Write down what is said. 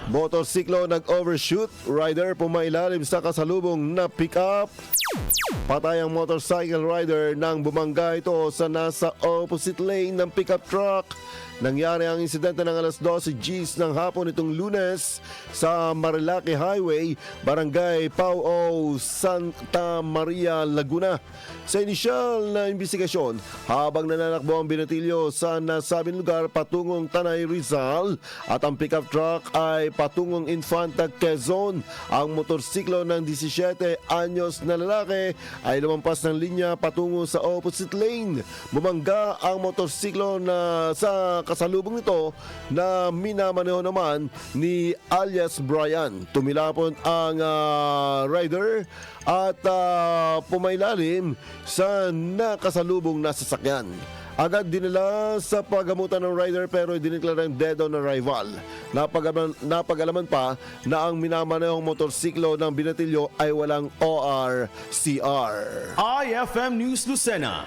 Motorsiklo nag-overshoot, rider pumailalim sa kasalubong na pick-up. Patay ang motorcycle rider nang bumangga ito sa nasa opposite lane ng pickup truck. Nangyari ang insidente ng alas 12 Gs ng hapon itong Lunes sa Marilaki Highway, Barangay Pau, Santa Maria, Laguna. Sa inisyal na investigasyon, habang nananakbo ang binatilyo sa nasabing lugar patungong Tanay, Rizal at ang pickup truck ay patungong Infanta, Quezon, ang motorsiklo ng 17 anyos na lalaki ay lumampas ng linya patungo sa opposite lane. Bumangga ang motorsiklo na sa kasalubong nito na minamaneho naman ni alias Brian. Tumilapon ang rider at pumailalim sa nakasalubong na sasakyan. Agad dinala sa pagamutan ng rider pero diniklarang dead on arrival. Napag-alaman pa na ang minamanehong motorsiklo ng binatilyo ay walang ORCR. IFM News Lucena.